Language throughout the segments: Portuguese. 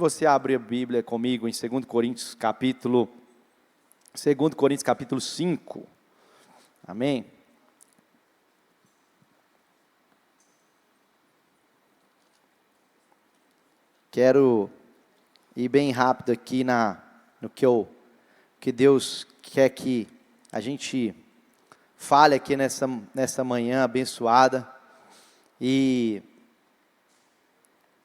Você abre a Bíblia comigo em 2 Coríntios capítulo 5. Amém? Quero ir bem rápido aqui no que Deus quer que a gente fale aqui nessa manhã abençoada. E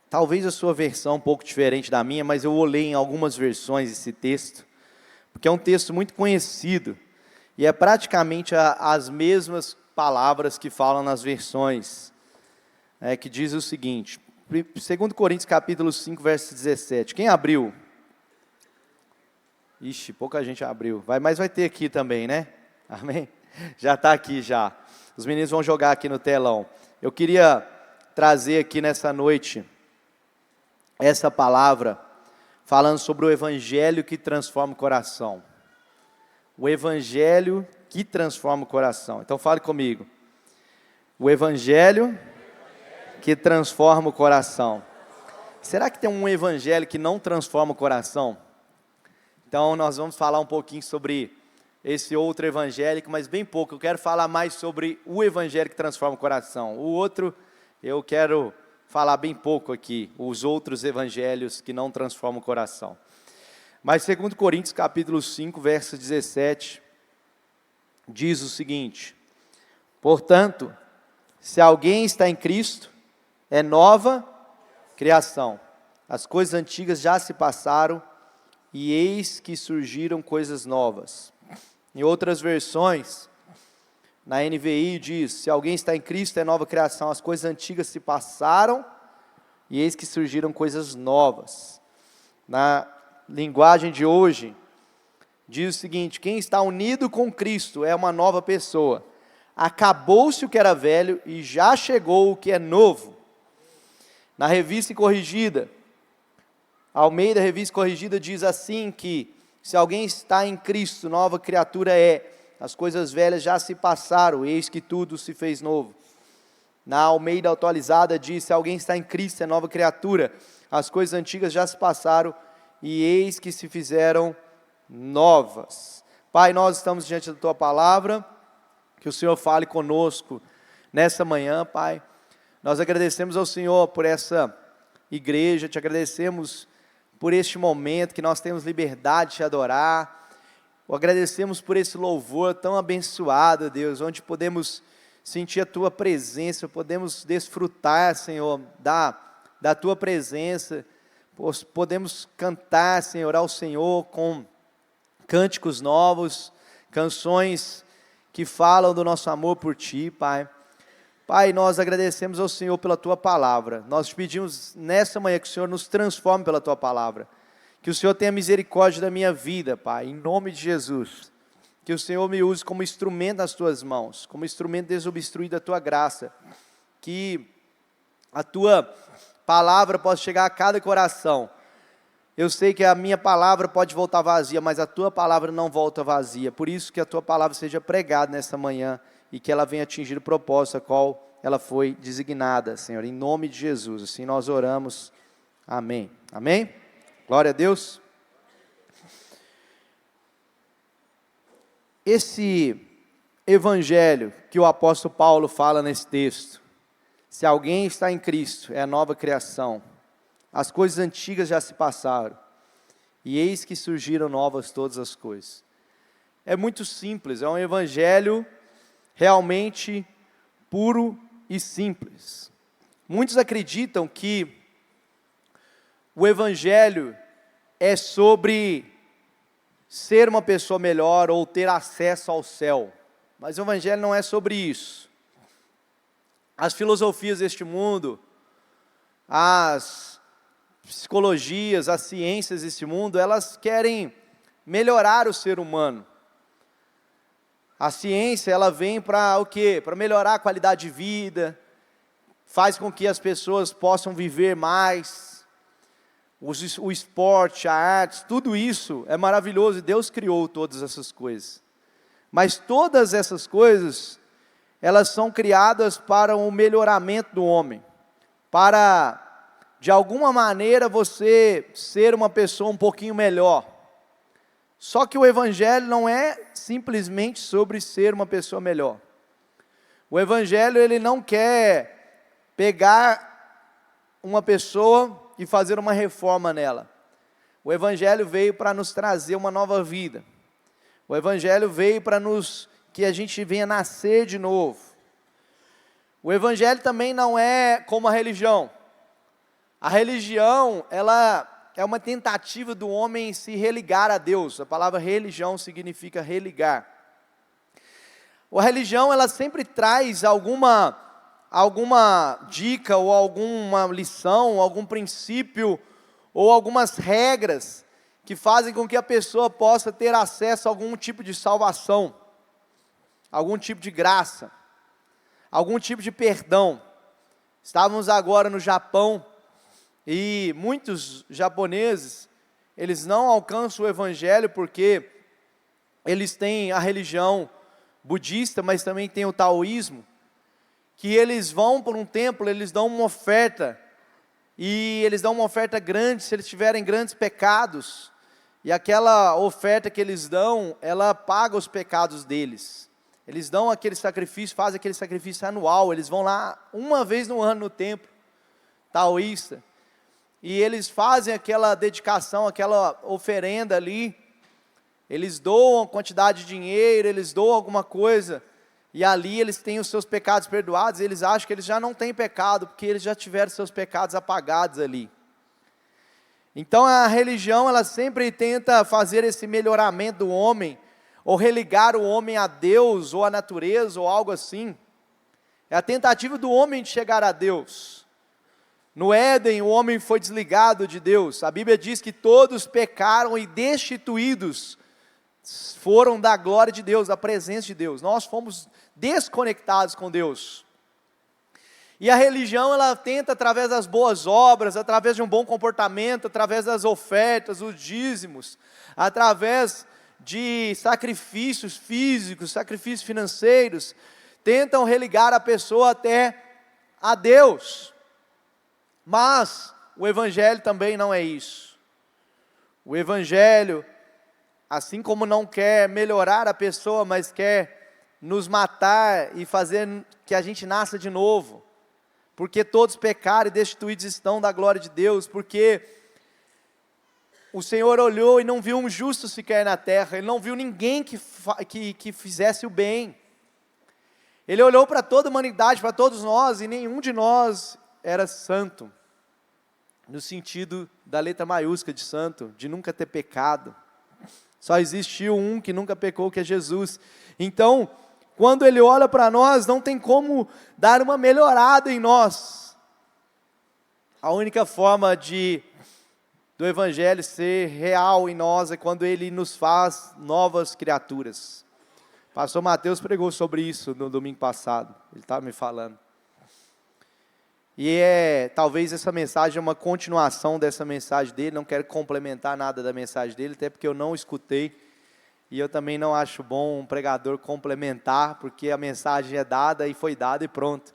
talvez a sua versão um pouco diferente da minha, mas eu olhei em algumas versões esse texto, porque é um texto muito conhecido, e é praticamente as mesmas palavras que falam nas versões, que diz o seguinte, 2 Coríntios capítulo 5, verso 17, quem abriu? Ixi, pouca gente abriu, mas vai ter aqui também, né? Amém? Já está aqui já, os meninos vão jogar aqui no telão. Eu queria trazer aqui nessa noite essa palavra, falando sobre o Evangelho que transforma o coração. O Evangelho que transforma o coração. Então fale comigo. O Evangelho que transforma o coração. Será que tem um Evangelho que não transforma o coração? Então nós vamos falar um pouquinho sobre esse outro evangélico, mas bem pouco. Eu quero falar mais sobre o Evangelho que transforma o coração. O outro, eu quero falar bem pouco aqui, os outros evangelhos que não transformam o coração. Mas 2 Coríntios capítulo 5, verso 17, diz o seguinte: portanto, se alguém está em Cristo, é nova criação. As coisas antigas já se passaram, e eis que surgiram coisas novas. Em outras versões, na NVI diz, se alguém está em Cristo é nova criação, as coisas antigas se passaram e eis que surgiram coisas novas. Na linguagem de hoje, diz o seguinte, quem está unido com Cristo é uma nova pessoa. Acabou-se o que era velho e já chegou o que é novo. Na Revista Corrigida, Almeida Revista Corrigida diz assim que se alguém está em Cristo, nova criatura é. As coisas velhas já se passaram, eis que tudo se fez novo. Na Almeida Atualizada diz, se alguém está em Cristo, é nova criatura. As coisas antigas já se passaram, e eis que se fizeram novas. Pai, nós estamos diante da Tua Palavra, que o Senhor fale conosco nessa manhã, Pai. Nós agradecemos ao Senhor por essa igreja, te agradecemos por este momento que nós temos liberdade de te adorar. Agradecemos por esse louvor tão abençoado, Deus, onde podemos sentir a Tua presença, podemos desfrutar, Senhor, da Tua presença, podemos cantar, Senhor, ao Senhor com cânticos novos, canções que falam do nosso amor por Ti, Pai. Pai, nós agradecemos ao Senhor pela Tua Palavra, nós te pedimos nessa manhã que o Senhor nos transforme pela Tua Palavra, que o Senhor tenha misericórdia da minha vida, Pai, em nome de Jesus. Que o Senhor me use como instrumento nas Tuas mãos, como instrumento desobstruído da Tua graça. Que a Tua palavra possa chegar a cada coração. Eu sei que a minha palavra pode voltar vazia, mas a Tua palavra não volta vazia. Por isso que a Tua palavra seja pregada nessa manhã e que ela venha atingir o propósito a qual ela foi designada, Senhor. Em nome de Jesus, assim nós oramos. Amém. Amém? Glória a Deus. Esse evangelho que o apóstolo Paulo fala nesse texto, se alguém está em Cristo, é a nova criação, as coisas antigas já se passaram, e eis que surgiram novas todas as coisas. É muito simples, é um evangelho realmente puro e simples. Muitos acreditam que o Evangelho é sobre ser uma pessoa melhor ou ter acesso ao céu, mas o Evangelho não é sobre isso. As filosofias deste mundo, as psicologias, as ciências deste mundo, elas querem melhorar o ser humano. A ciência, ela vem para o quê? Para melhorar a qualidade de vida, faz com que as pessoas possam viver mais. O esporte, a arte, tudo isso é maravilhoso e Deus criou todas essas coisas. Mas todas essas coisas, elas são criadas para o melhoramento do homem, para de alguma maneira, você ser uma pessoa um pouquinho melhor. Só que o Evangelho não é simplesmente sobre ser uma pessoa melhor. O Evangelho, ele não quer pegar uma pessoa e fazer uma reforma nela. O Evangelho veio para nos trazer uma nova vida. O Evangelho veio para que a gente venha nascer de novo. O Evangelho também não é como a religião. A religião, ela é uma tentativa do homem se religar a Deus. A palavra religião significa religar. A religião, ela sempre traz alguma dica, ou alguma lição, algum princípio, ou algumas regras, que fazem com que a pessoa possa ter acesso a algum tipo de salvação, algum tipo de graça, algum tipo de perdão. Estávamos agora no Japão, e muitos japoneses, eles não alcançam o Evangelho, porque eles têm a religião budista, mas também tem o taoísmo, que eles vão por um templo, eles dão uma oferta, e eles dão uma oferta grande se eles tiverem grandes pecados, e aquela oferta que eles dão, ela paga os pecados deles. Eles dão aquele sacrifício, fazem aquele sacrifício anual, eles vão lá uma vez no ano no templo taoísta, e eles fazem aquela dedicação, aquela oferenda ali, eles doam quantidade de dinheiro, eles doam alguma coisa, e ali eles têm os seus pecados perdoados, eles acham que eles já não têm pecado, porque eles já tiveram seus pecados apagados ali. Então a religião, ela sempre tenta fazer esse melhoramento do homem, ou religar o homem a Deus, ou a natureza, ou algo assim. É a tentativa do homem de chegar a Deus. No Éden, o homem foi desligado de Deus. A Bíblia diz que todos pecaram e destituídos foram da glória de Deus, da presença de Deus. Nós fomos desconectados com Deus. E a religião, ela tenta, através das boas obras, através de um bom comportamento, através das ofertas, os dízimos, através de sacrifícios físicos, sacrifícios financeiros, tentam religar a pessoa até a Deus. Mas o Evangelho também não é isso. O Evangelho, assim como não quer melhorar a pessoa, mas quer nos matar e fazer que a gente nasça de novo, porque todos pecaram e destituídos estão da glória de Deus, porque o Senhor olhou e não viu um justo sequer na terra, Ele não viu ninguém que fizesse o bem. Ele olhou para toda a humanidade, para todos nós, e nenhum de nós era santo, no sentido da letra maiúscula de santo, de nunca ter pecado. Só existiu um que nunca pecou, que é Jesus. Então, quando Ele olha para nós, não tem como dar uma melhorada em nós. A única forma do Evangelho ser real em nós é quando Ele nos faz novas criaturas. Pastor Mateus pregou sobre isso no domingo passado, ele estava me falando. E talvez essa mensagem é uma continuação dessa mensagem dele, não quero complementar nada da mensagem dele, até porque eu não escutei, e eu também não acho bom um pregador complementar, porque a mensagem é dada e foi dada e pronto.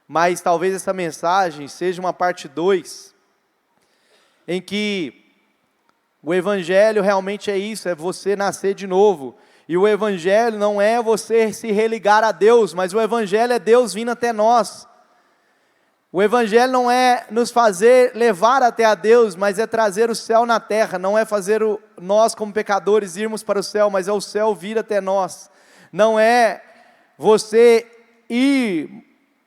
Mas talvez essa mensagem seja uma parte 2, em que o Evangelho realmente é isso, é você nascer de novo. E o Evangelho não é você se religar a Deus, mas o Evangelho é Deus vindo até nós. O Evangelho não é nos fazer levar até a Deus, mas é trazer o céu na terra. Não é fazer nós como pecadores irmos para o céu, mas é o céu vir até nós. Não é você ir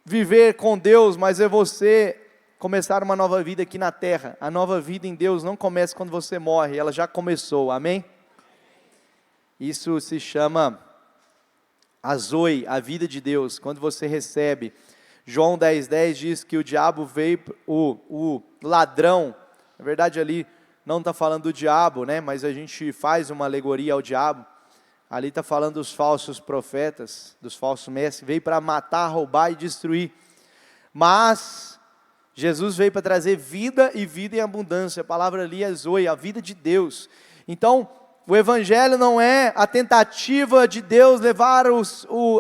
viver com Deus, mas é você começar uma nova vida aqui na terra. A nova vida em Deus não começa quando você morre, ela já começou, amém? Isso se chama a Zoe, a vida de Deus, quando você recebe. João 10:10 diz que o diabo veio, o ladrão, na verdade ali não está falando do diabo, né? Mas a gente faz uma alegoria ao diabo. Ali está falando dos falsos profetas, dos falsos mestres, veio para matar, roubar e destruir. Mas Jesus veio para trazer vida e vida em abundância. A palavra ali é Zoe, a vida de Deus. Então, o Evangelho não é a tentativa de Deus levar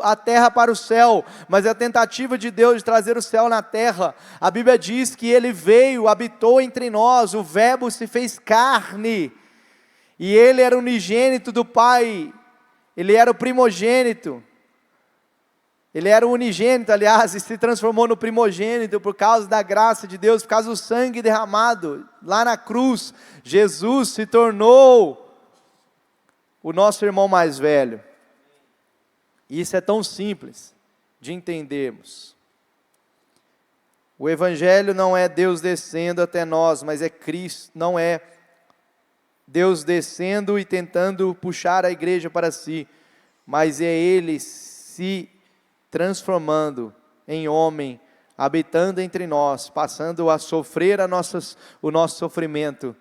a terra para o céu, mas é a tentativa de Deus de trazer o céu na terra. A Bíblia diz que Ele veio, habitou entre nós, o Verbo se fez carne, e Ele era unigênito do Pai, Ele era o primogênito, Ele era o unigênito, aliás, e se transformou no primogênito por causa da graça de Deus, por causa do sangue derramado lá na cruz. Jesus se tornou o nosso irmão mais velho. E isso é tão simples de entendermos. O Evangelho não é Deus descendo até nós, mas é Cristo, não é Deus descendo e tentando puxar a igreja para si, mas é Ele se transformando em homem, habitando entre nós, passando a sofrer o nosso sofrimento,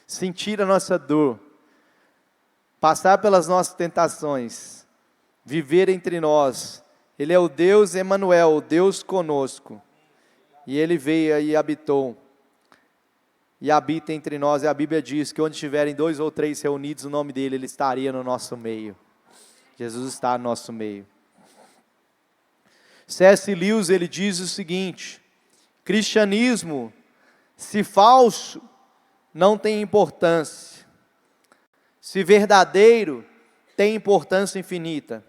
sentir a nossa dor, passar pelas nossas tentações, viver entre nós. Ele é o Deus Emanuel, o Deus conosco, e Ele veio e habitou, e habita entre nós, e a Bíblia diz que onde estiverem 2 ou 3 reunidos no nome dEle, Ele estaria no nosso meio. Jesus está no nosso meio. C.S. Lewis, ele diz o seguinte: cristianismo, se falso, não tem importância. Se verdadeiro, tem importância infinita.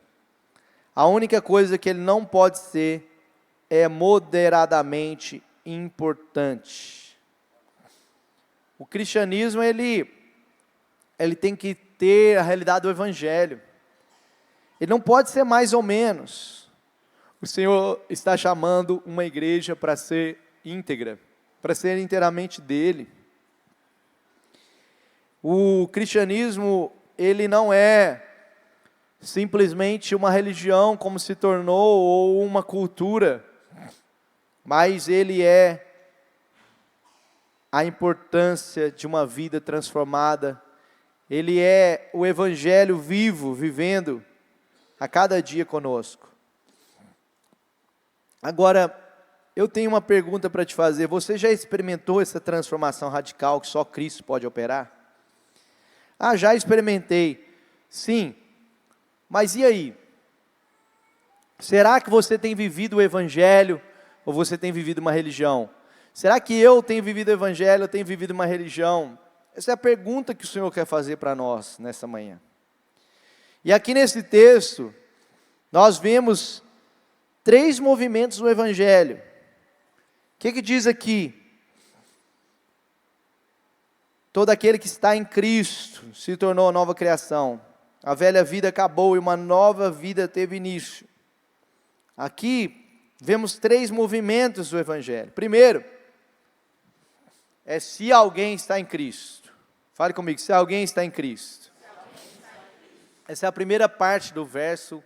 A única coisa que ele não pode ser é moderadamente importante. O cristianismo, ele tem que ter a realidade do Evangelho. Ele não pode ser mais ou menos. O Senhor está chamando uma igreja para ser íntegra, para ser inteiramente dele. O cristianismo, ele não é simplesmente uma religião como se tornou, ou uma cultura, mas ele é a importância de uma vida transformada. Ele é o Evangelho vivo, vivendo a cada dia conosco. Agora, eu tenho uma pergunta para te fazer. Você já experimentou essa transformação radical que só Cristo pode operar? Ah, já experimentei. Sim, mas e aí? Será que você tem vivido o Evangelho ou você tem vivido uma religião? Será que eu tenho vivido o Evangelho ou tenho vivido uma religião? Essa é a pergunta que o Senhor quer fazer para nós nessa manhã. E aqui nesse texto, nós vemos 3 movimentos do Evangelho. O que diz aqui? Todo aquele que está em Cristo se tornou nova criação. A velha vida acabou e uma nova vida teve início. Aqui vemos 3 movimentos do Evangelho. Primeiro, é se alguém está em Cristo. Fale comigo, se alguém está em Cristo. Essa é a primeira parte do verso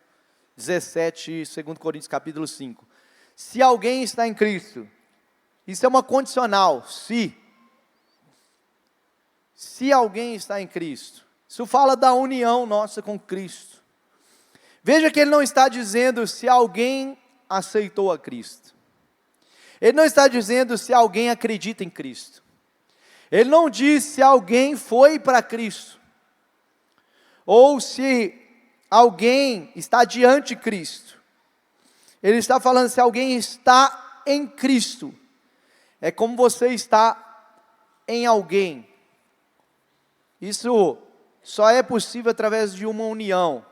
17, 2 Coríntios capítulo 5. Se alguém está em Cristo, isso é uma condicional, se alguém está em Cristo, isso fala da união nossa com Cristo. Veja que ele não está dizendo se alguém aceitou a Cristo, ele não está dizendo se alguém acredita em Cristo, ele não diz se alguém foi para Cristo, ou se alguém está diante de Cristo. Ele está falando se alguém está em Cristo. É como você está em alguém. Isso só é possível através de uma união.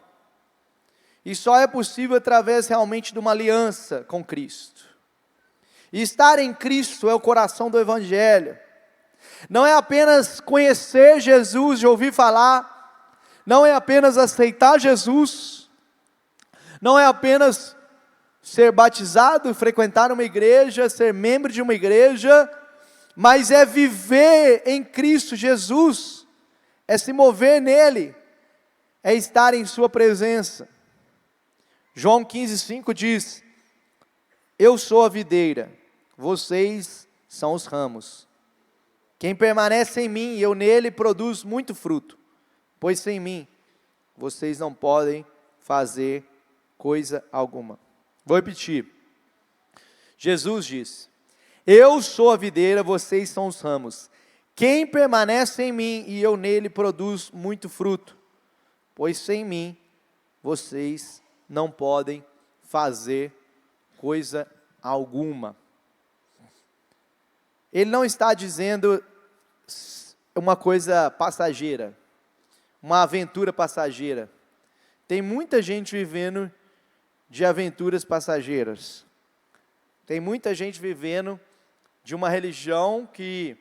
E só é possível através realmente de uma aliança com Cristo. E estar em Cristo é o coração do Evangelho. Não é apenas conhecer Jesus, de ouvir falar. Não é apenas aceitar Jesus, não é apenas ser batizado, frequentar uma igreja, ser membro de uma igreja, mas é viver em Cristo Jesus, é se mover nele, é estar em sua presença. João 15,5 diz: eu sou a videira, vocês são os ramos. Quem permanece em mim e eu nele produz muito fruto. Pois sem mim, vocês não podem fazer coisa alguma. Vou repetir. Jesus diz: eu sou a videira, vocês são os ramos. Quem permanece em mim e eu nele produz muito fruto. pois sem mim vocês não podem fazer coisa alguma. Ele não está dizendo uma coisa passageira, uma aventura passageira. Tem muita gente vivendo de aventuras passageiras. Tem muita gente vivendo de uma religião que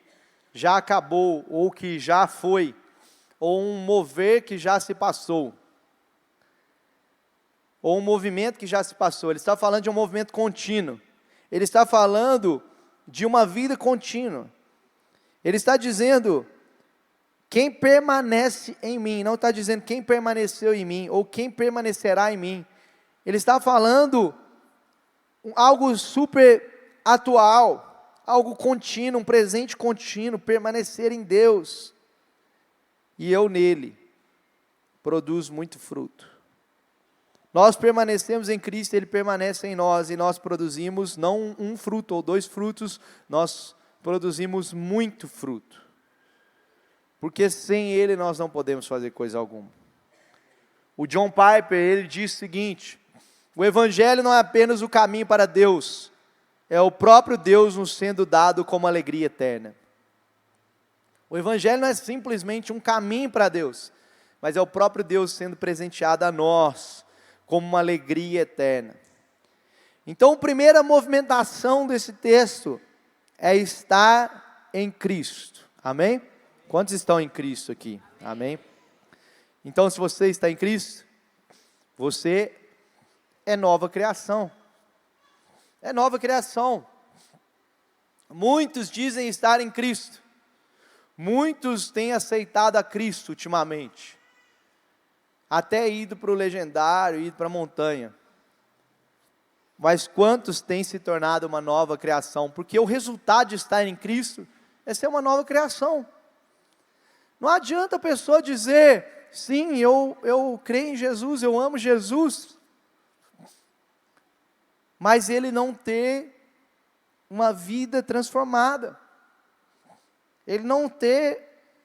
já acabou, ou que já foi, ou um mover que já se passou, ou um movimento que já se passou. Ele está falando de um movimento contínuo. Ele está falando de uma vida contínua. Ele está dizendo, quem permanece em mim, não está dizendo quem permaneceu em mim, ou quem permanecerá em mim. Ele está falando algo super atual, algo contínuo, um presente contínuo, permanecer em Deus. E eu nele produzo muito fruto. Nós permanecemos em Cristo, Ele permanece em nós, e nós produzimos não um fruto ou 2 frutos, nós produzimos muito fruto. Porque sem Ele nós não podemos fazer coisa alguma. O John Piper, ele diz o seguinte: o Evangelho não é apenas o caminho para Deus, é o próprio Deus nos sendo dado como alegria eterna. O Evangelho não é simplesmente um caminho para Deus, mas é o próprio Deus sendo presenteado a nós, como uma alegria eterna. Então, a primeira movimentação desse texto é estar em Cristo. Amém? Quantos estão em Cristo aqui? Amém? Então, se você está em Cristo, você é nova criação. É nova criação. Muitos dizem estar em Cristo. Muitos têm aceitado a Cristo ultimamente. Até ido para o legendário, ido para a montanha. Mas quantos têm se tornado uma nova criação? Porque o resultado de estar em Cristo é ser uma nova criação. Não adianta a pessoa dizer, sim, eu creio em Jesus, eu amo Jesus, mas ele não ter uma vida transformada. Ele não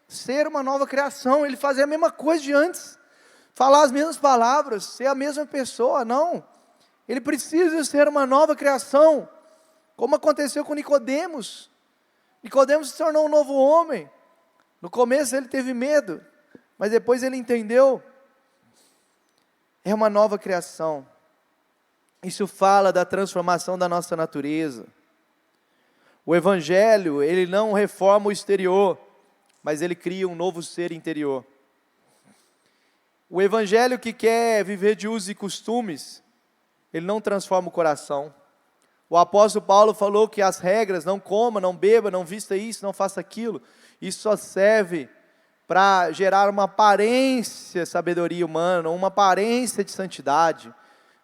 ser uma nova criação, ele fazer a mesma coisa de antes. Falar as mesmas palavras, ser a mesma pessoa, não. Ele precisa ser uma nova criação, como aconteceu com Nicodemos. Nicodemos se tornou um novo homem. No começo ele teve medo, mas depois ele entendeu. É uma nova criação. Isso fala da transformação da nossa natureza. O Evangelho, ele não reforma o exterior, mas ele cria um novo ser interior. O Evangelho que quer viver de usos e costumes, ele não transforma o coração. O apóstolo Paulo falou que as regras, não coma, não beba, não vista isso, não faça aquilo, isso só serve para gerar uma aparência de sabedoria humana, uma aparência de santidade,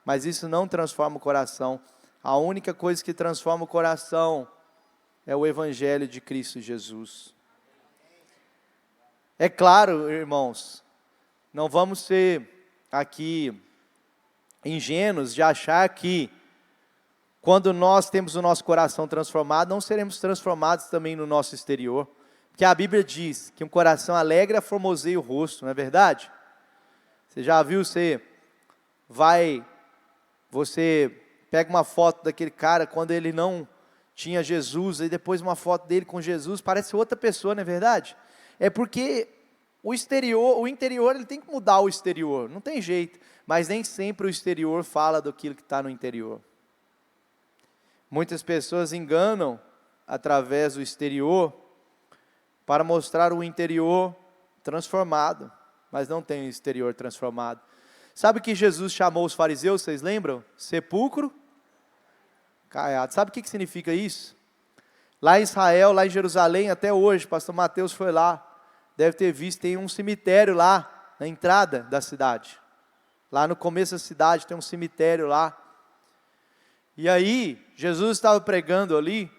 mas isso não transforma o coração. A única coisa que transforma o coração é o Evangelho de Cristo Jesus. É claro, irmãos, não vamos ser aqui ingênuos de achar que quando nós temos o nosso coração transformado, não seremos transformados também no nosso exterior. Porque a Bíblia diz que um coração alegre formoseia o rosto, não é verdade? Você já viu, você pega uma foto daquele cara quando ele não tinha Jesus, e depois uma foto dele com Jesus, parece outra pessoa, não é verdade? É porque o interior, ele tem que mudar o exterior, não tem jeito, mas nem sempre o exterior fala daquilo que está no interior. Muitas pessoas enganam através do exterior, para mostrar o interior transformado, mas não tem o exterior transformado. Sabe que Jesus chamou os fariseus, vocês lembram? Sepulcro caiado. Sabe o que significa isso? Lá em Israel, lá em Jerusalém, até hoje, pastor Mateus foi lá, deve ter visto, tem um cemitério lá, na entrada da cidade. Lá no começo da cidade tem um cemitério lá. E aí, Jesus estava pregando ali,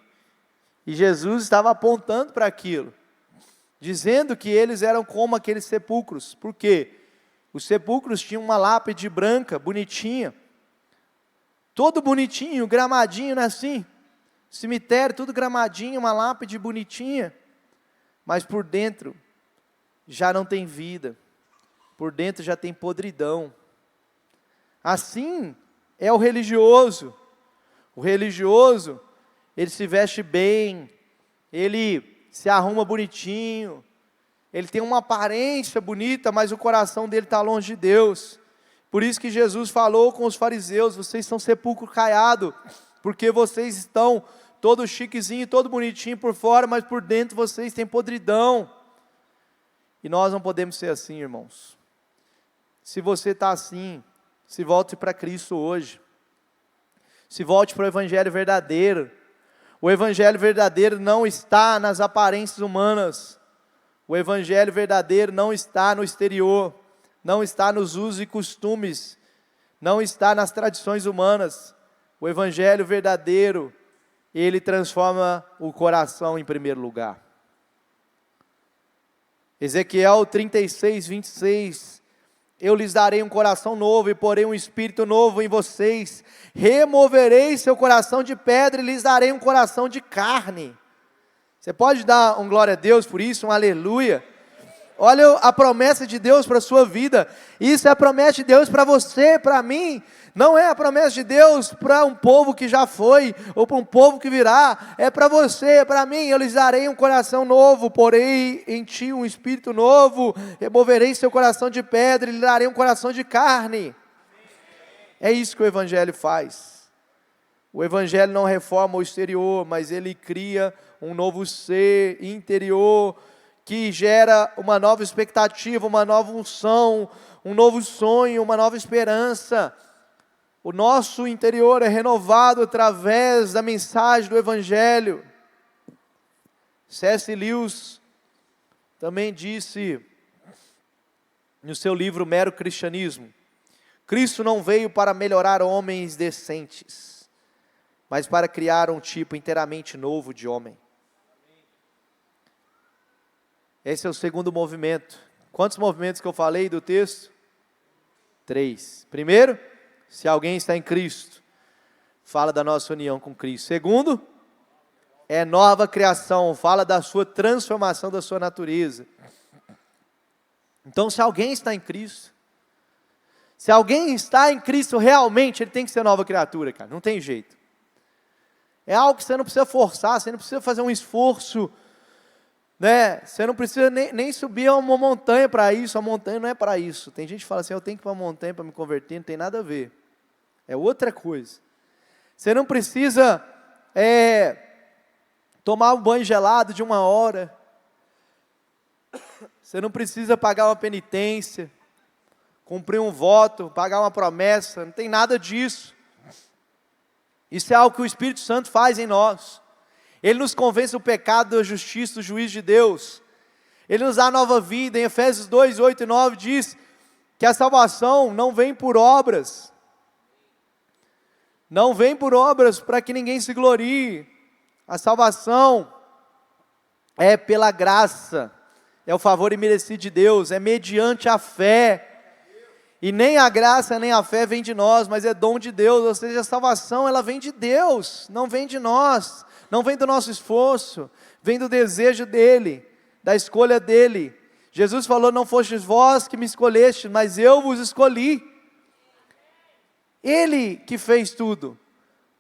e Jesus estava apontando para aquilo, dizendo que eles eram como aqueles sepulcros. Por quê? Os sepulcros tinham uma lápide branca, bonitinha, todo bonitinho, gramadinho, não é assim? Cemitério, tudo gramadinho, uma lápide bonitinha, mas por dentro já não tem vida, por dentro já tem podridão. Assim é o religioso. O religioso, ele se veste bem, ele se arruma bonitinho, ele tem uma aparência bonita, mas o coração dele está longe de Deus. Por isso que Jesus falou com os fariseus: vocês são sepulcro caiado, porque vocês estão todo chiquezinho, todo bonitinho por fora, mas por dentro vocês têm podridão. E nós não podemos ser assim, irmãos. Se você está assim, se volte para Cristo hoje. Se volte para o Evangelho verdadeiro. O Evangelho verdadeiro não está nas aparências humanas. O Evangelho verdadeiro não está no exterior. Não está nos usos e costumes. Não está nas tradições humanas. O Evangelho verdadeiro, ele transforma o coração em primeiro lugar. Ezequiel 36, 26. Eu lhes darei um coração novo e porei um espírito novo em vocês. Removerei seu coração de pedra e lhes darei um coração de carne. Você pode dar um glória a Deus por isso, um aleluia? Olha a promessa de Deus para a sua vida. Isso é a promessa de Deus para você, para mim. Não é a promessa de Deus para um povo que já foi, ou para um povo que virá. É para você, para mim. Eu lhes darei um coração novo, porei em ti um espírito novo. Removerei seu coração de pedra e lhe darei um coração de carne. É isso que o Evangelho faz. O Evangelho não reforma o exterior, mas ele cria um novo ser interior, que gera uma nova expectativa, uma nova unção, um novo sonho, uma nova esperança. O nosso interior é renovado através da mensagem do Evangelho. C.S. Lewis também disse no seu livro Mero Cristianismo: Cristo não veio para melhorar homens decentes, mas para criar um tipo inteiramente novo de homem. Esse é o segundo movimento. Quantos movimentos que eu falei do texto? 3. Primeiro, se alguém está em Cristo, fala da nossa união com Cristo. Segundo, é nova criação, fala da sua transformação da sua natureza. Então, se alguém está em Cristo, se alguém está em Cristo realmente, ele tem que ser nova criatura, cara, não tem jeito. É algo que você não precisa forçar, você não precisa fazer um esforço, né? Você não precisa nem subir a uma montanha para isso. A montanha não é para isso. Tem gente que fala assim: eu tenho que ir para uma montanha para me converter. Não tem nada a ver, é outra coisa. Você não precisa tomar um banho gelado de 1 hora. Você não precisa pagar uma penitência, cumprir um voto, pagar uma promessa. Não tem nada disso. Isso é algo que o Espírito Santo faz em nós. Ele nos convence do pecado, da justiça, do juízo de Deus. Ele nos dá nova vida. Em Efésios 2, 8 e 9 diz que a salvação não vem por obras. Não vem por obras para que ninguém se glorie. A salvação é pela graça. É o favor imerecido de Deus. É mediante a fé. E nem a graça nem a fé vem de nós, mas é dom de Deus. Ou seja, a salvação ela vem de Deus, não vem de nós. Não vem do nosso esforço, vem do desejo dEle, da escolha dEle. Jesus falou: não fostes vós que me escolhestes, mas eu vos escolhi. Ele que fez tudo.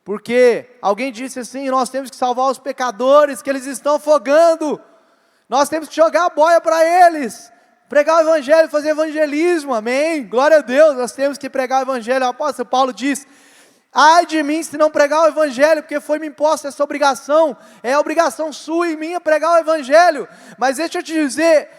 Porque alguém disse assim: nós temos que salvar os pecadores, que eles estão afogando. Nós temos que jogar a boia para eles, pregar o Evangelho, fazer evangelismo, amém? Glória a Deus, nós temos que pregar o Evangelho. O apóstolo Paulo diz: ai de mim se não pregar o Evangelho, porque foi-me imposta essa obrigação. É a obrigação sua e minha pregar o Evangelho. Mas deixa eu te dizer,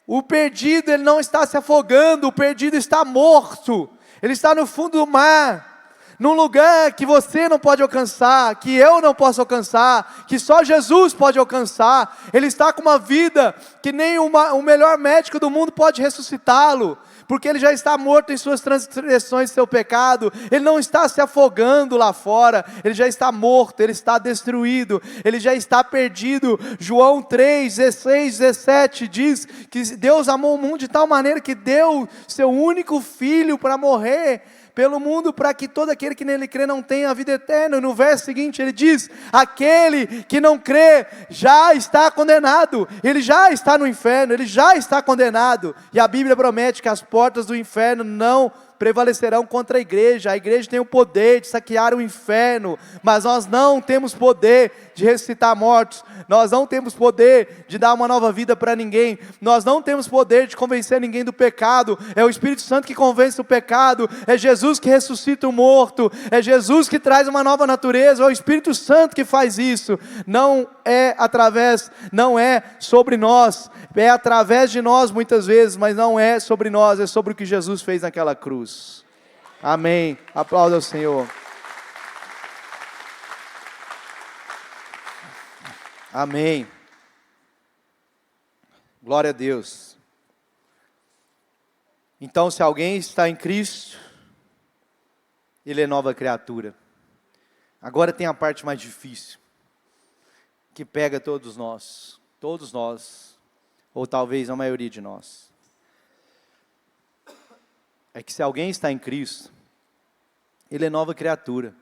o perdido ele não está se afogando, o perdido está morto. Ele está no fundo do mar, num lugar que você não pode alcançar, que eu não posso alcançar, que só Jesus pode alcançar. Ele está com uma vida que nem o melhor médico do mundo pode ressuscitá-lo, porque ele já está morto em suas transgressões e seu pecado. Ele não está se afogando lá fora, ele já está morto, ele está destruído, ele já está perdido. João 3, 16, 17 diz que Deus amou o mundo de tal maneira que deu seu único filho para morrer pelo mundo, para que todo aquele que nele crê não tenha a vida eterna. No verso seguinte ele diz: aquele que não crê já está condenado, ele já está no inferno, ele já está condenado. E a Bíblia promete que as portas do inferno não prevalecerão contra a igreja tem o poder de saquear o inferno, mas nós não temos poder de ressuscitar mortos, nós não temos poder de dar uma nova vida para ninguém, nós não temos poder de convencer ninguém do pecado, é o Espírito Santo que convence o pecado, é Jesus que ressuscita o morto, é Jesus que traz uma nova natureza, é o Espírito Santo que faz isso, não é sobre nós, é através de nós muitas vezes, mas não é sobre nós, é sobre o que Jesus fez naquela cruz. Amém. Aplauda ao Senhor. Amém. Glória a Deus. Então, se alguém está em Cristo, ele é nova criatura. Agora tem a parte mais difícil, que pega todos nós, ou talvez a maioria de nós. É que se alguém está em Cristo, ele é nova criatura.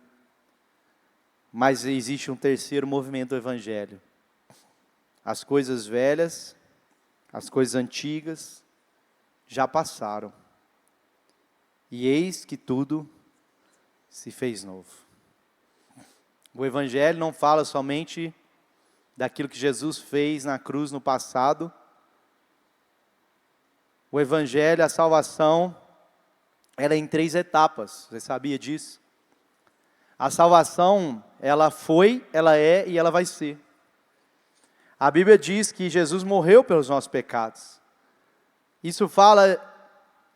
Mas existe um terceiro movimento do Evangelho. As coisas velhas, as coisas antigas, já passaram. E eis que tudo se fez novo. O Evangelho não fala somente daquilo que Jesus fez na cruz no passado. O Evangelho, a salvação, ela é em 3 etapas. Você sabia disso? A salvação, ela foi, ela é e ela vai ser. A Bíblia diz que Jesus morreu pelos nossos pecados. Isso fala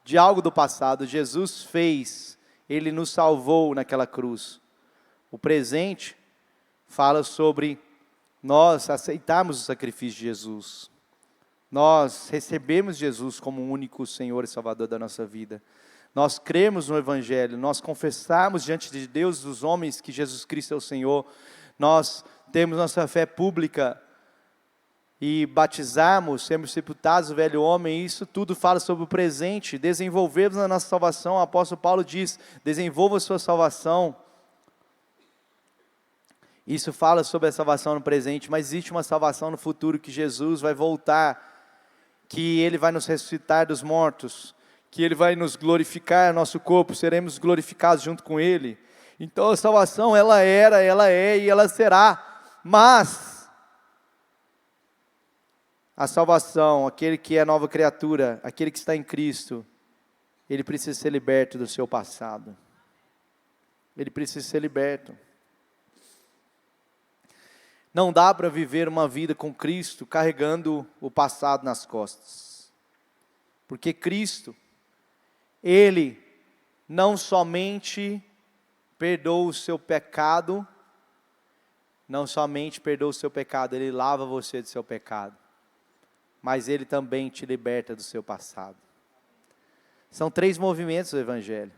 de algo do passado. Jesus fez, Ele nos salvou naquela cruz. O presente fala sobre nós aceitarmos o sacrifício de Jesus. Nós recebemos Jesus como o único Senhor e Salvador da nossa vida. Nós cremos no Evangelho, nós confessamos diante de Deus e dos homens que Jesus Cristo é o Senhor. Nós temos nossa fé pública e batizamos, sermos sepultados o velho homem. Isso tudo fala sobre o presente, desenvolvemos a nossa salvação. O apóstolo Paulo diz: desenvolva a sua salvação. Isso fala sobre a salvação no presente, mas existe uma salvação no futuro, que Jesus vai voltar, que Ele vai nos ressuscitar dos mortos, que Ele vai nos glorificar, nosso corpo, seremos glorificados junto com Ele. Então a salvação, ela era, ela é e ela será. Mas a salvação, aquele que é nova criatura, aquele que está em Cristo, ele precisa ser liberto do seu passado. Ele precisa ser liberto. Não dá para viver uma vida com Cristo carregando o passado nas costas. Porque Cristo, Ele não somente perdoa o seu pecado, Ele lava você do seu pecado, mas Ele também te liberta do seu passado. São 3 movimentos do Evangelho.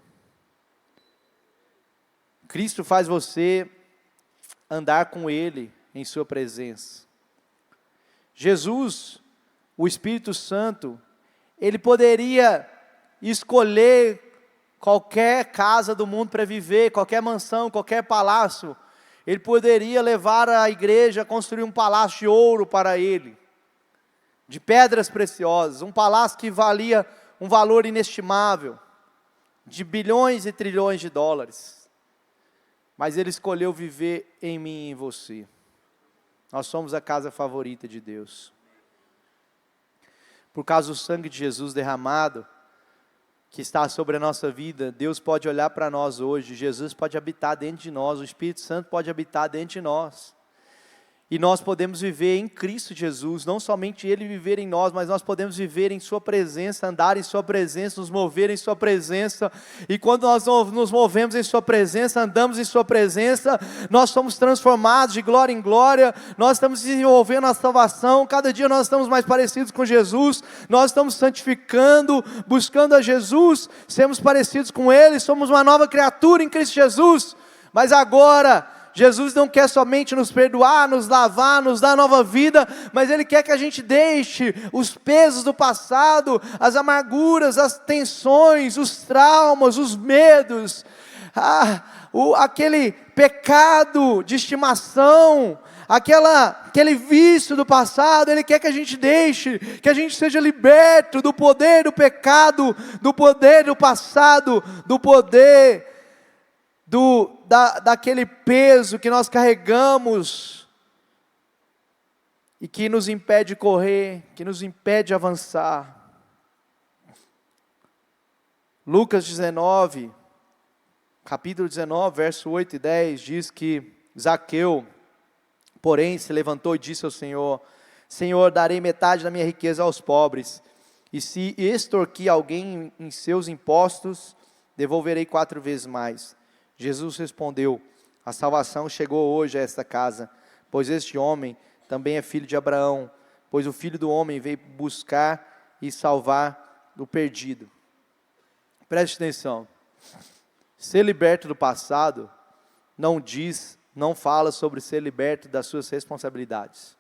Cristo faz você andar com Ele em sua presença. Jesus, o Espírito Santo, Ele poderia escolher qualquer casa do mundo para viver, qualquer mansão, qualquer palácio. Ele poderia levar a igreja a construir um palácio de ouro para Ele, de pedras preciosas, um palácio que valia um valor inestimável, de bilhões e trilhões de dólares. Mas Ele escolheu viver em mim e em você. Nós somos a casa favorita de Deus. Por causa do sangue de Jesus derramado, que está sobre a nossa vida, Deus pode olhar para nós hoje, Jesus pode habitar dentro de nós, o Espírito Santo pode habitar dentro de nós. E nós podemos viver em Cristo Jesus, não somente Ele viver em nós, mas nós podemos viver em Sua presença, andar em Sua presença, nos mover em Sua presença. E quando nós nos movemos em Sua presença, andamos em Sua presença, nós somos transformados de glória em glória, nós estamos desenvolvendo a salvação, cada dia nós estamos mais parecidos com Jesus, nós estamos santificando, buscando a Jesus, sermos parecidos com Ele, somos uma nova criatura em Cristo Jesus. Mas agora, Jesus não quer somente nos perdoar, nos lavar, nos dar nova vida, mas Ele quer que a gente deixe os pesos do passado, as amarguras, as tensões, os traumas, os medos, aquele pecado de estimação, aquele vício do passado. Ele quer que a gente deixe, que a gente seja liberto do poder do pecado, do poder do passado, do poder daquele peso que nós carregamos e que nos impede de correr, que nos impede de avançar. Lucas 19, capítulo 19, verso 8 e 10, diz que Zaqueu, porém, se levantou e disse ao Senhor: Senhor, darei metade da minha riqueza aos pobres, e se extorquir alguém em seus impostos, devolverei 4 vezes mais. Jesus respondeu: a salvação chegou hoje a esta casa, pois este homem também é filho de Abraão, pois o Filho do Homem veio buscar e salvar o perdido. Preste atenção, ser liberto do passado não fala sobre ser liberto das suas responsabilidades.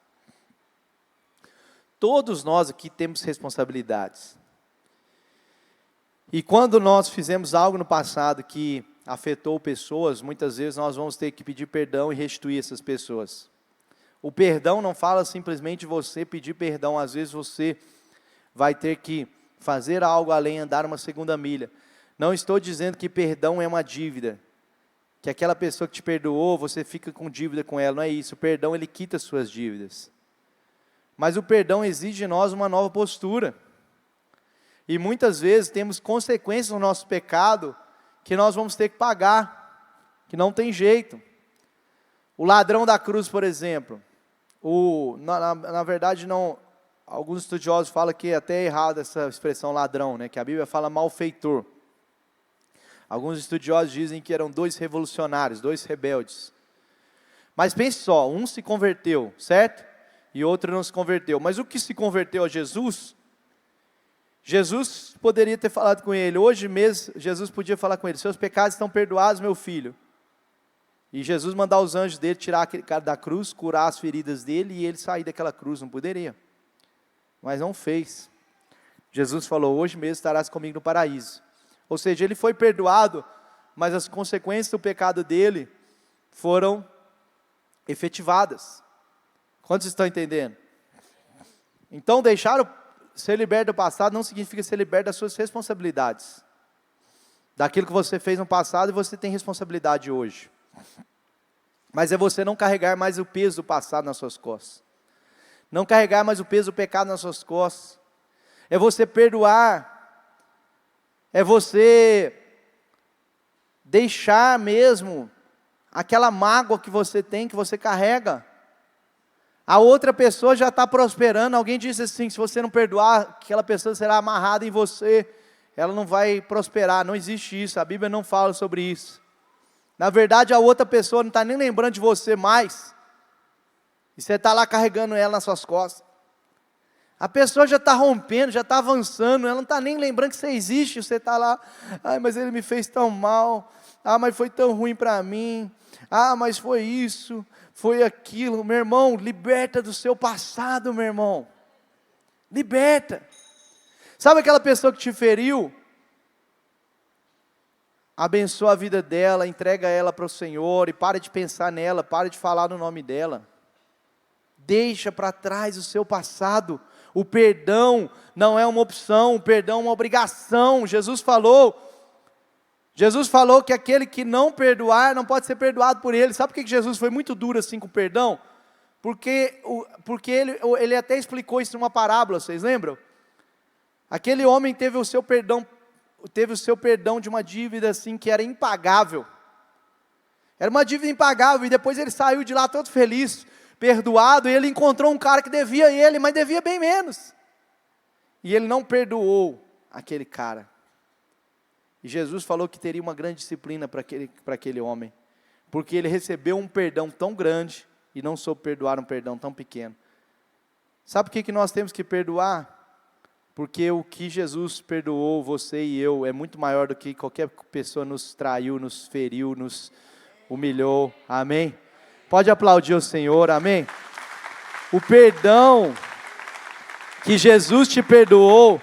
Todos nós aqui temos responsabilidades. E quando nós fizemos algo no passado que afetou pessoas, muitas vezes nós vamos ter que pedir perdão e restituir essas pessoas. O perdão não fala simplesmente de você pedir perdão, às vezes você vai ter que fazer algo além, andar uma segunda milha. Não estou dizendo que perdão é uma dívida, que aquela pessoa que te perdoou, você fica com dívida com ela, não é isso. O perdão, ele quita as suas dívidas. Mas o perdão exige de nós uma nova postura. E muitas vezes temos consequências no nosso pecado que nós vamos ter que pagar, que não tem jeito. O ladrão da cruz, por exemplo, na verdade não, alguns estudiosos falam que é até errado essa expressão ladrão, né, que a Bíblia fala malfeitor. Alguns estudiosos dizem que eram 2 revolucionários, 2 rebeldes. Mas pense só, um se converteu, certo? E outro não se converteu. Mas o que se converteu a Jesus, Jesus poderia ter falado com ele, hoje mesmo Jesus podia falar com ele: seus pecados estão perdoados, meu filho. E Jesus mandar os anjos dele tirar aquele cara da cruz, curar as feridas dele e ele sair daquela cruz, não poderia. Mas não fez. Jesus falou: hoje mesmo estarás comigo no paraíso. Ou seja, ele foi perdoado, mas as consequências do pecado dele foram efetivadas. Quantos estão entendendo? Então, ser liberto do passado não significa ser liberto das suas responsabilidades. Daquilo que você fez no passado e você tem responsabilidade hoje. Mas é você não carregar mais o peso do passado nas suas costas. Não carregar mais o peso do pecado nas suas costas. É você perdoar. É você deixar mesmo aquela mágoa que você tem, que você carrega. A outra pessoa já está prosperando. Alguém disse assim: se você não perdoar, aquela pessoa será amarrada em você, ela não vai prosperar. Não existe isso, a Bíblia não fala sobre isso. Na verdade, a outra pessoa não está nem lembrando de você mais, e você está lá carregando ela nas suas costas. A pessoa já está rompendo, já está avançando, ela não está nem lembrando que você existe. Você está lá: ai, mas ele me fez tão mal, mas foi tão ruim para mim, mas foi isso, foi aquilo. Meu irmão, liberta do seu passado, meu irmão, liberta. Sabe aquela pessoa que te feriu? Abençoa a vida dela, entrega ela para o Senhor, e para de pensar nela, para de falar no nome dela. Deixa para trás o seu passado. O perdão não é uma opção, o perdão é uma obrigação. Jesus falou que aquele que não perdoar não pode ser perdoado por ele. Sabe por que Jesus foi muito duro assim com o perdão? Porque ele até explicou isso numa parábola, vocês lembram? Aquele homem teve o seu perdão de uma dívida assim que era impagável. Era uma dívida impagável, e depois ele saiu de lá todo feliz, perdoado, e ele encontrou um cara que devia ele, mas devia bem menos. E ele não perdoou aquele cara. E Jesus falou que teria uma grande disciplina para aquele homem, porque ele recebeu um perdão tão grande e não soube perdoar um perdão tão pequeno. Sabe por que nós temos que perdoar? Porque o que Jesus perdoou você e eu é muito maior do que qualquer pessoa nos traiu, nos feriu, nos humilhou. Amém? Pode aplaudir o Senhor, amém? O perdão que Jesus te perdoou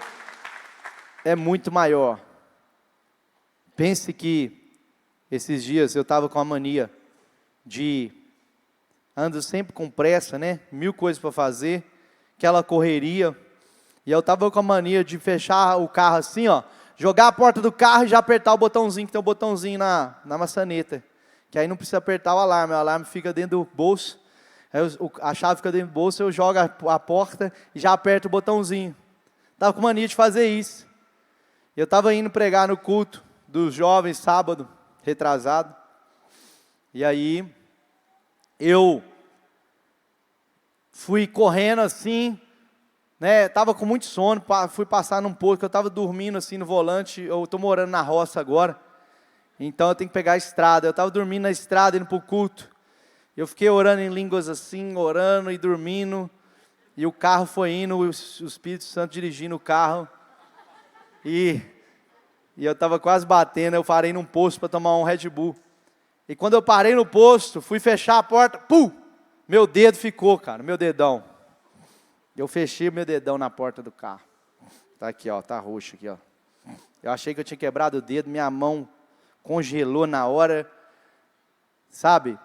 é muito maior. Pense que esses dias eu estava com a mania de ando sempre com pressa, né? 1000 coisas para fazer, aquela correria. E eu estava com a mania de fechar o carro assim, ó, jogar a porta do carro e já apertar o botãozinho, que tem um botãozinho na maçaneta. Que aí não precisa apertar o alarme fica dentro do bolso. Aí a chave fica dentro do bolso, eu jogo a porta e já aperto o botãozinho. Estava com mania de fazer isso. Eu estava indo pregar no culto dos jovens, sábado, retrasado. E aí, eu fui correndo assim, né? Estava com muito sono, fui passar num posto, que eu estava dormindo assim no volante. Eu estou morando na roça agora, então eu tenho que pegar a estrada. Eu estava dormindo na estrada, indo para o culto. Eu fiquei orando em línguas assim, orando e dormindo. E o carro foi indo, o Espírito Santo dirigindo o carro. E eu estava quase batendo, eu parei num posto para tomar um Red Bull. E quando eu parei no posto, fui fechar a porta, pum! Meu dedo ficou, cara, meu dedão. Eu fechei meu dedão na porta do carro. Tá aqui, ó, tá roxo aqui, ó. Eu achei que eu tinha quebrado o dedo, minha mão congelou na hora, sabe?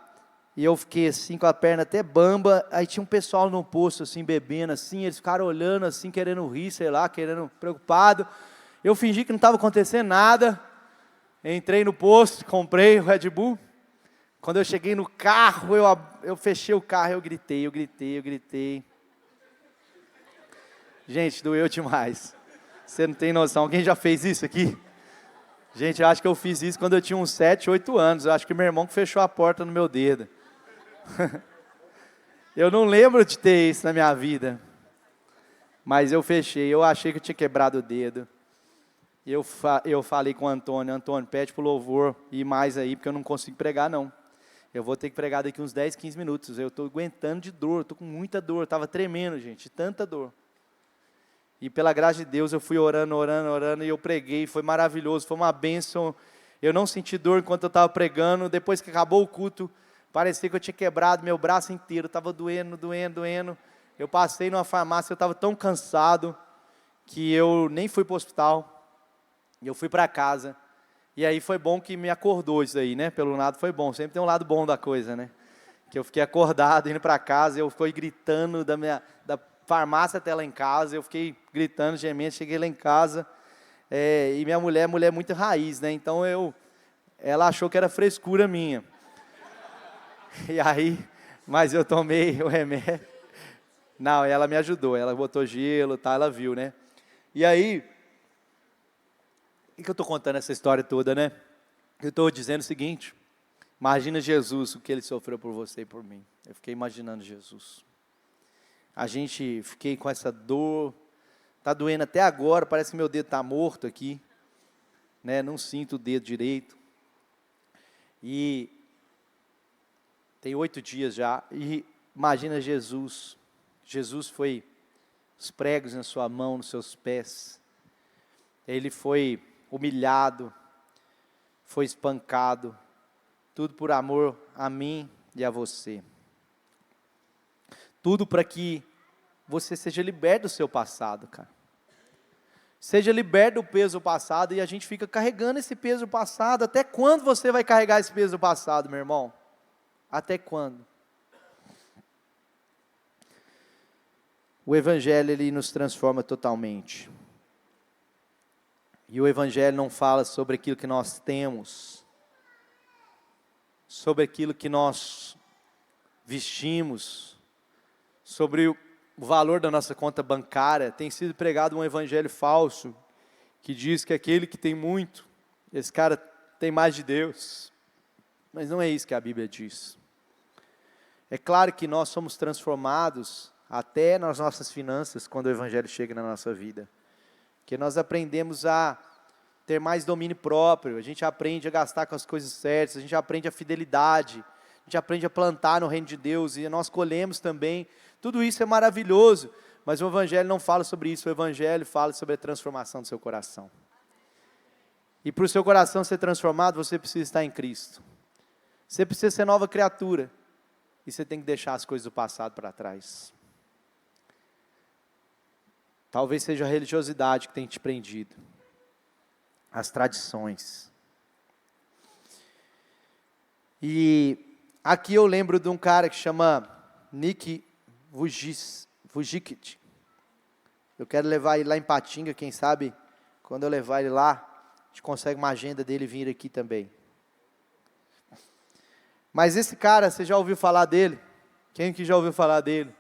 E eu fiquei assim, com a perna até bamba. Aí tinha um pessoal no posto, assim, bebendo, assim. Eles ficaram olhando, assim, querendo rir, sei lá, preocupado. Eu fingi que não estava acontecendo nada. Entrei no posto, comprei o Red Bull. Quando eu cheguei no carro, eu fechei o carro, eu gritei. Gente, doeu demais. Você não tem noção. Alguém já fez isso aqui? Gente, eu acho que eu fiz isso quando eu tinha uns 7, 8 anos. Eu acho que meu irmão que fechou a porta no meu dedo. Eu não lembro de ter isso na minha vida. Mas eu fechei, eu achei que eu tinha quebrado o dedo. Eu falei com o Antônio, pede pro louvor ir mais aí, porque eu não consigo pregar não. Eu vou ter que pregar daqui uns 10, 15 minutos. Eu estou aguentando de dor, estou com muita dor, estava tremendo, gente, tanta dor. E pela graça de Deus eu fui orando, e eu preguei, foi maravilhoso, foi uma bênção. Eu não senti dor enquanto eu estava pregando. Depois que acabou o culto, parecia que eu tinha quebrado meu braço inteiro, estava doendo. Eu passei numa farmácia, eu estava tão cansado, que eu nem fui para o hospital. Eu fui para casa. E aí foi bom que me acordou isso aí, né? Pelo lado foi bom, sempre tem um lado bom da coisa, né? Que eu fiquei acordado, indo para casa, eu fui gritando da farmácia até lá em casa, eu fiquei gritando, gemendo, cheguei lá em casa. E minha mulher muito raiz, né? Então ela achou que era frescura minha. E aí, mas eu tomei o remédio. Não, ela me ajudou, ela botou gelo, tá, ela viu, né? E aí, por que eu estou contando essa história toda, né? Eu estou dizendo o seguinte, imagina Jesus, o que Ele sofreu por você e por mim. Eu fiquei imaginando Jesus. Fiquei com essa dor, tá doendo até agora, parece que meu dedo está morto aqui, né? Não sinto o dedo direito. E tem 8 dias já, e imagina Jesus. Jesus foi os pregos na sua mão, nos seus pés. Ele foi humilhado, foi espancado, tudo por amor a mim e a você. Tudo para que você seja liberto do seu passado, cara. Seja liberto do peso do passado, e a gente fica carregando esse peso do passado. Até quando você vai carregar esse peso do passado, meu irmão? Até quando? O Evangelho, ele nos transforma totalmente. E o Evangelho não fala sobre aquilo que nós temos, sobre aquilo que nós vestimos, sobre o valor da nossa conta bancária. Tem sido pregado um evangelho falso, que diz que aquele que tem muito, esse cara tem mais de Deus. Mas não é isso que a Bíblia diz. É claro que nós somos transformados até nas nossas finanças, quando o evangelho chega na nossa vida. Que nós aprendemos a ter mais domínio próprio, a gente aprende a gastar com as coisas certas, a gente aprende a fidelidade, a gente aprende a plantar no reino de Deus, e nós colhemos também. Tudo isso é maravilhoso, mas o Evangelho não fala sobre isso. O Evangelho fala sobre a transformação do seu coração. E para o seu coração ser transformado, você precisa estar em Cristo. Você precisa ser nova criatura. e você tem que deixar as coisas do passado para trás. Talvez seja a religiosidade que tem te prendido, as tradições. E aqui eu lembro de um cara que chama Nick Vujicic. Eu quero levar ele lá em Patinga, quem sabe, quando eu levar ele lá, a gente consegue uma agenda dele vir aqui também. Mas esse cara, você já ouviu falar dele? Quem que já ouviu falar dele?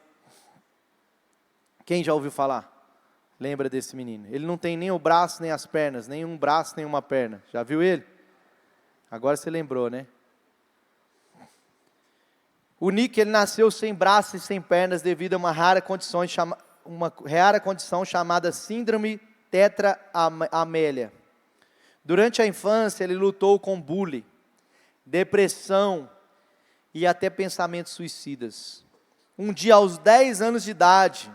Quem já ouviu falar? Lembra desse menino? Ele não tem nem o braço, nem as pernas, nem um braço, nem uma perna. Já viu ele? Agora você lembrou, né? O Nick, ele nasceu sem braços e sem pernas devido a uma rara condição chamada síndrome tetra-amélia. Durante a infância, ele lutou com bullying, depressão e até pensamentos suicidas. Um dia, aos 10 anos de idade,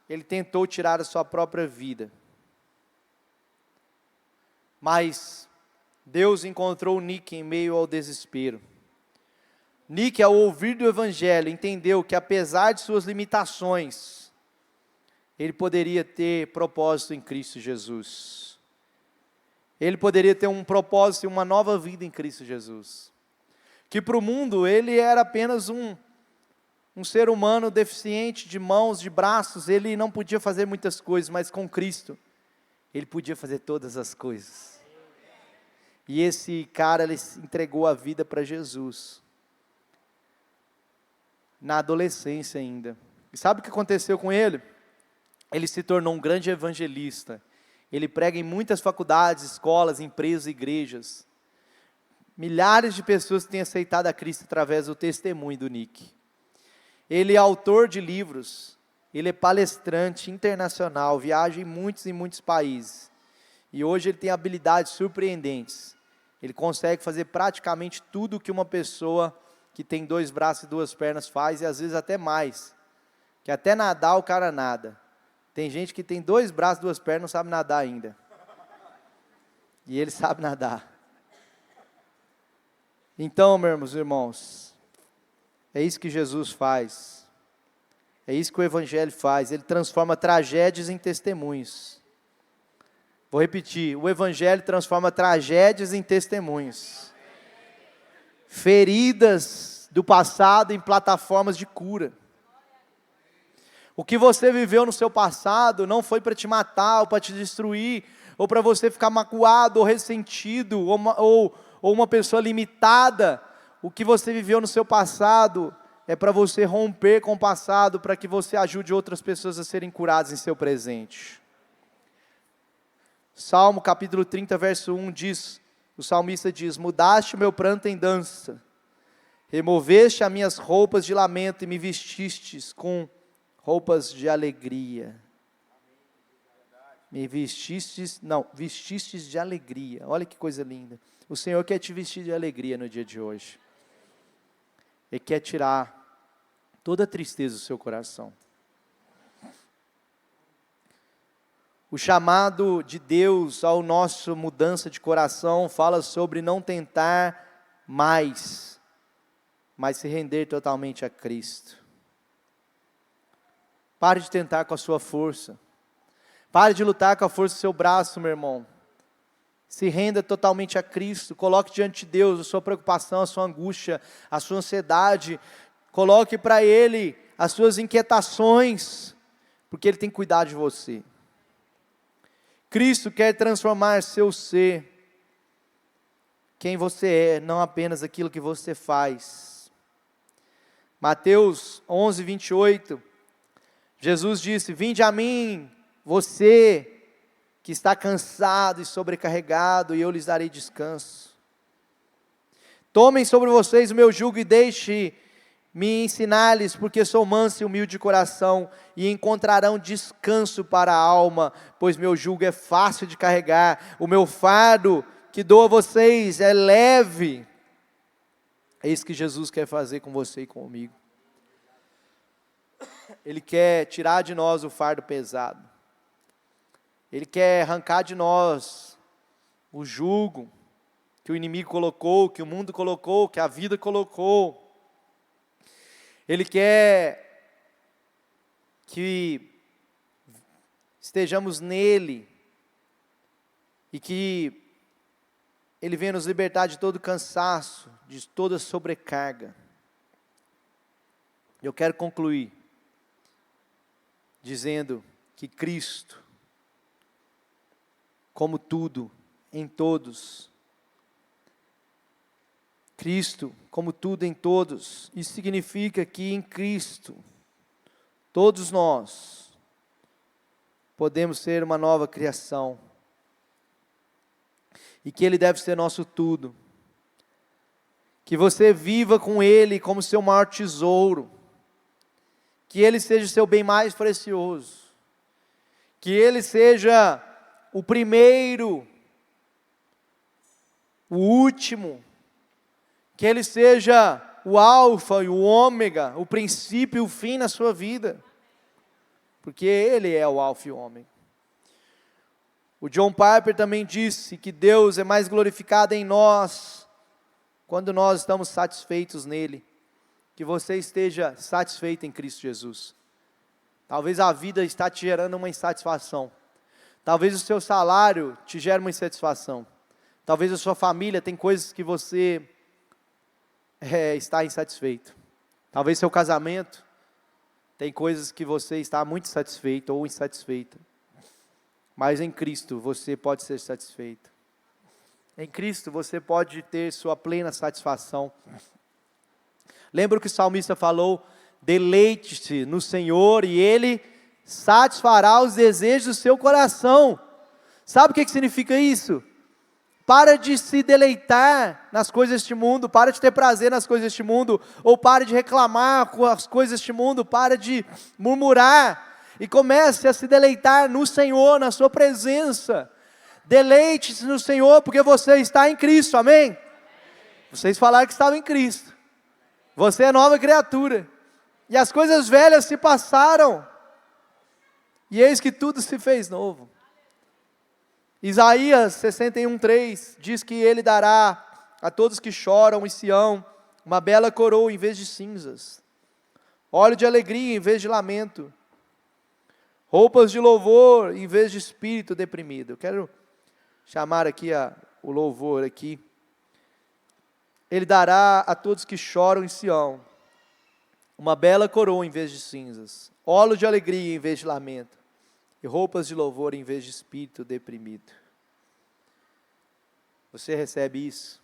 ele tentou tirar a sua própria vida. Mas Deus encontrou o Nick em meio ao desespero. Nick, ao ouvir do Evangelho, entendeu que apesar de suas limitações, ele poderia ter propósito em Cristo Jesus. Ele poderia ter um propósito e uma nova vida em Cristo Jesus. Que para o mundo ele era apenas um ser humano deficiente de mãos, de braços, ele não podia fazer muitas coisas, mas com Cristo, ele podia fazer todas as coisas. E esse cara, ele entregou a vida para Jesus. Na adolescência ainda. E sabe o que aconteceu com ele? Ele se tornou um grande evangelista. Ele prega em muitas faculdades, escolas, empresas, igrejas. Milhares de pessoas têm aceitado a Cristo através do testemunho do Nick. Ele é autor de livros, ele é palestrante internacional, viaja em muitos e muitos países. E hoje ele tem habilidades surpreendentes. Ele consegue fazer praticamente tudo que uma pessoa que tem 2 braços e 2 pernas faz, e às vezes até mais. Que até nadar o cara nada. Tem gente que tem 2 braços e 2 pernas e não sabe nadar ainda. E ele sabe nadar. Então, meus irmãos, é isso que Jesus faz. É isso que o Evangelho faz. Ele transforma tragédias em testemunhos. Vou repetir, o Evangelho transforma tragédias em testemunhos. Feridas do passado em plataformas de cura. O que você viveu no seu passado não foi para te matar, ou para te destruir, ou para você ficar magoado, ou ressentido, ou uma pessoa limitada. O que você viveu no seu passado é para você romper com o passado, para que você ajude outras pessoas a serem curadas em seu presente. Salmo capítulo 30, verso 1 diz, o salmista diz: mudaste o meu pranto em dança, removeste as minhas roupas de lamento e me vestistes com roupas de alegria. Vestistes de alegria. Olha que coisa linda. O Senhor quer te vestir de alegria no dia de hoje. Ele quer tirar toda a tristeza do seu coração. O chamado de Deus ao nosso mudança de coração fala sobre não tentar mais, mas se render totalmente a Cristo. Pare de tentar com a sua força. Pare de lutar com a força do seu braço, meu irmão. Se renda totalmente a Cristo. Coloque diante de Deus a sua preocupação, a sua angústia, a sua ansiedade. Coloque para Ele as suas inquietações, porque Ele tem que cuidar de você. Cristo quer transformar seu ser, quem você é, não apenas aquilo que você faz. Mateus 11, 28, Jesus disse: vinde a mim, você que está cansado e sobrecarregado, e eu lhes darei descanso. Tomem sobre vocês o meu jugo e deixe-me ensinar-lhes, porque sou manso e humilde de coração, e encontrarão descanso para a alma, pois meu jugo é fácil de carregar, o meu fardo que dou a vocês é leve. É isso que Jesus quer fazer com você e comigo. Ele quer tirar de nós o fardo pesado. Ele quer arrancar de nós o jugo que o inimigo colocou, que o mundo colocou, que a vida colocou. Ele quer que estejamos nele e que Ele venha nos libertar de todo cansaço, de toda sobrecarga. Eu quero concluir dizendo que Cristo, como tudo, em todos, Cristo, como tudo em todos, isso significa que em Cristo, todos nós podemos ser uma nova criação, e que Ele deve ser nosso tudo, que você viva com Ele como seu maior tesouro, que Ele seja o seu bem mais precioso, que Ele seja o primeiro, o último, que Ele seja o alfa e o ômega, o princípio e o fim na sua vida, porque Ele é o alfa e o ômega. O John Piper também disse que Deus é mais glorificado em nós, quando nós estamos satisfeitos nele, que você esteja satisfeito em Cristo Jesus. Talvez a vida está te gerando uma insatisfação, talvez o seu salário te gere uma insatisfação, talvez a sua família tem coisas que você está insatisfeito, talvez seu casamento tem coisas que você está muito satisfeito ou insatisfeita, mas em Cristo você pode ser satisfeito, em Cristo você pode ter sua plena satisfação. Lembra o que o salmista falou? Deleite-se no Senhor e Ele satisfará os desejos do seu coração. Sabe o que significa isso? Para de se deleitar nas coisas deste mundo, para de ter prazer nas coisas deste mundo, ou para de reclamar com as coisas deste mundo, para de murmurar, e comece a se deleitar no Senhor, na sua presença. Deleite-se no Senhor, porque você está em Cristo, amém? Vocês falaram que estavam em Cristo, você é nova criatura, e as coisas velhas se passaram, e eis que tudo se fez novo. Isaías 61:3 diz que Ele dará a todos que choram em Sião uma bela coroa em vez de cinzas, óleo de alegria em vez de lamento, roupas de louvor em vez de espírito deprimido. Eu quero chamar aqui o louvor aqui. Ele dará a todos que choram em Sião uma bela coroa em vez de cinzas, óleo de alegria em vez de lamento, e roupas de louvor em vez de espírito deprimido. Você recebe isso?